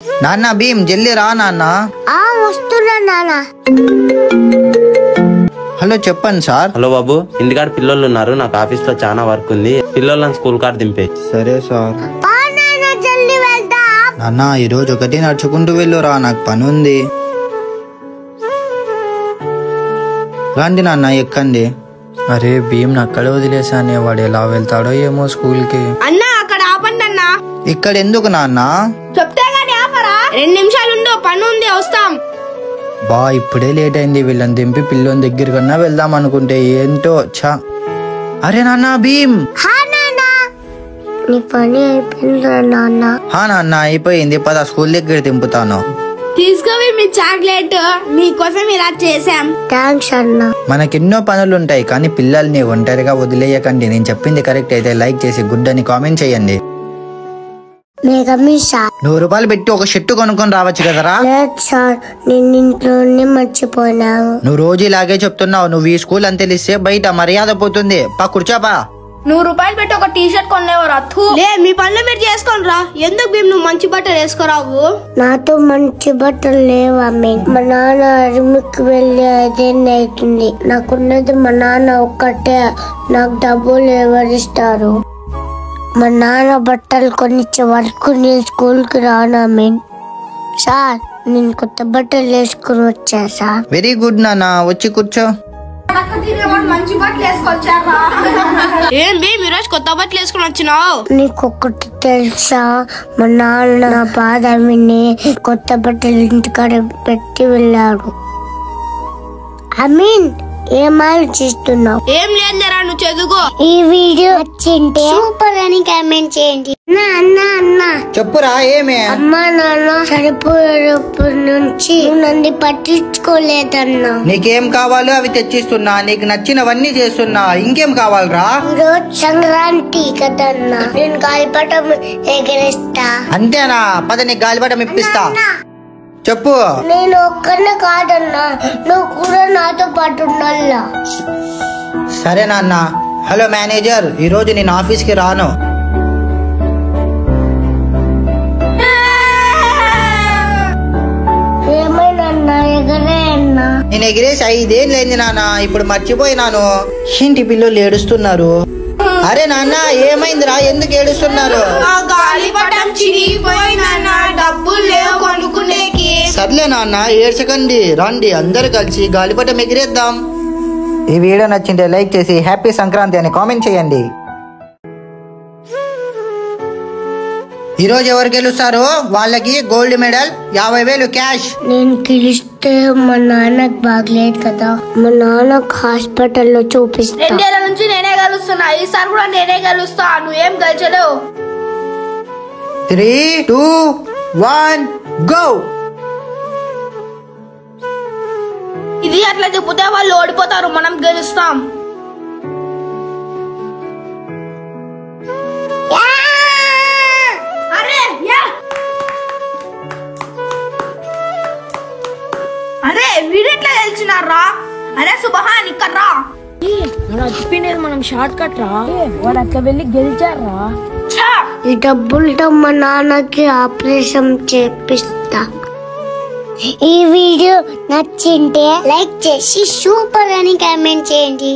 నాన్న భీమ్ జల్దీ రా నాన్న. వస్తున్నా నాన్న. హలో చెప్పండి సార్. హలో బాబు, ఇంటికాడ పిల్లలు ఉన్నారు, నాకు ఆఫీస్ లో చాలా వర్క్ ఉంది, పిల్లలను స్కూల్ కాడ దింపే. సరే సార్. నాన్న ఈరోజు ఒకటి నడుచుకుంటూ వెళ్ళురా, నాకు పని ఉంది. రండి నాన్న ఎక్కండి. అరే భీమ్ అక్కడే వదిలేసానే, వాడు ఎలా వెళ్తాడో ఏమో స్కూల్ కి. అన్నా అక్కడ ఆపండి అన్నా. ఇక్కడ ఎందుకు నాన్న? చెప్తే గానీ ఆపరా. 2 నిమిషాలు ఉండు, పని ఉంది, వస్తాం. బా ఇప్పుడే లేట్ అయింది, వీళ్ళని దింపి పిల్లని దగ్గర కన్నా వెళ్దాం అనుకుంటే ఏంటో చా. అరే నాన్న భీమ్. నీ పని అయిపోయిందా నాన్న? నాన్న అయిపోయింది, పద స్కూల్ దగ్గర దింపుతాను. తీసుకోవి మీ చాక్లెట్, మీకోసం ఇలా చేసాం. థ్యాంక్స్ అన్న. మనకెన్నో పనులుంటాయి కానీ పిల్లల్ని ఒంటరిగా వదిలేయకండి. నేను చెప్పింది కరెక్ట్ అయితే లైక్ చేసి గుడ్ అని కామెంట్ చేయండి. 100 రూపాయలు పెట్టి ఒక షర్టు కొనుక్కొని రావచ్చు కదరా. సార్ నేను ఇంట్లోనే మర్చిపోయినాను. నువ్వు రోజు ఇలాగే చెప్తున్నావు, నువ్వు ఈ స్కూల్ అని తెలిస్తే బయట మర్యాద పోతుంది. కూర్చోపా. 100 రూపాయలు పెట్టి ఒక టీ షర్ట్ కొనేవరా? లే మీ పనులు మీరు చేసుకోండి రా. ఎందుకు భీమ్ నువ్వు మంచి బట్టలు వేసుకోరావు? నాతో మంచి బట్టలు లేవా? మా నాన్న అరుముకి వెళ్ళి 5 అవుతుంది. నాకున్నది మా నాన్న ఒక్కటే, నాకు డబ్బులు ఎవరిస్తారు? మా నాన్న బట్టలు కొనిచ్చే వరకు నేను స్కూల్ కి రానా? సార్ నేను కొత్త బట్టలు వేసుకుని వచ్చా సార్. వెరీ గుడ్ నాన్న, వచ్చి కూర్చో. మంచి బట్టలు వేసుకొచ్చారా? ఏం భీమ్ ఈరోజు కొత్త బట్టలు వేసుకుని వచ్చినావు? నీకొకటి తెలుసా, మా నాన్న నా బాధ విని కొత్త బట్టలు ఇంటికాడ పెట్టి వెళ్ళాడు. ఏం ఆలోచిస్తున్నావు? ఏం లేదురా, నువ్వు చదువుకో. ఈ వీడియో నచ్చింటే సూపర్ అని కామెంట్ చేయండి. చెప్పురా ఏమే? అమ్మా నాన్న చనిపోయేటప్పటి నుంచి నన్ను పట్టించుకోలేదన్నా. నీకేం కావాలో అవి తెచ్చిస్తున్నా, నీకు నచ్చినవన్నీ చేస్తున్నా, ఇంకేం కావాలరా? ఈరోజు సంక్రాంతి కదన్నా, నేను గాలిపటం ఎగరేస్తా. అంతేనా? పద నీకు గాలిపటం ఇప్పిస్తా. చెప్పు. నేను ఒక్కనే కాదన్నా, నువ్వు కూడా నాతో పాటు ఉండాలా. సరే నాన్న. హలో మేనేజర్, ఈ రోజు నేను ఆఫీస్ కి రాను. ఏమైనా ఎగరేనా? నేను ఎగిరేసి 5 ఏళ్ళు అయింది నాన్న, ఇప్పుడు మర్చిపోయినాను. ఏంటి పిల్లలు ఏడుస్తున్నారు? అరే నాన్న ఏమైందిరా, ఎందుకు ఏడుస్తున్నారు? సర్లే నాన్న ఏడ్చకండి, రండి అందరు కలిసి గాలిపటం ఎగిరేద్దాం. ఈ వీడియో నచ్చింటే లైక్ చేసి హ్యాపీ సంక్రాంతి అని కామెంట్ చేయండి. ఈరోజు ఎవరు గెలుస్తారో వాళ్ళకి గోల్డ్ మెడల్, 50,000 క్యాష్. నేను గెలిస్తే మా నాన్నకు బాగలేదు కదా, మా నాన్నకు హాస్పిటల్లో చూపిస్తా. 2 ఏళ్ల నుంచి నేనే గెలుస్తున్నా, ఈసారి కూడా నేనే గెలుస్తా. నువ్వేం గెలిచలేవు. 3, 2, 1 గో. ఇది అట్లా చెప్తే వాళ్ళు ఓడిపోతారు, మనం గెలుస్తాం. అరే వీడెట్లా గెలిచినారా? అరే సుబహాన్ ఇక్కడ రా. చెప్పినది మనం షార్ట్ కట్ రా, వాడు అట్లా వెళ్ళి గెలిచారా. ఈ డబ్బులతో మా నాన్నకి ఆపరేషన్ చేపిస్తా. ఈ వీడియో నచ్చింటే లైక్ చేసి సూపర్ అని కామెంట్ చేయండి.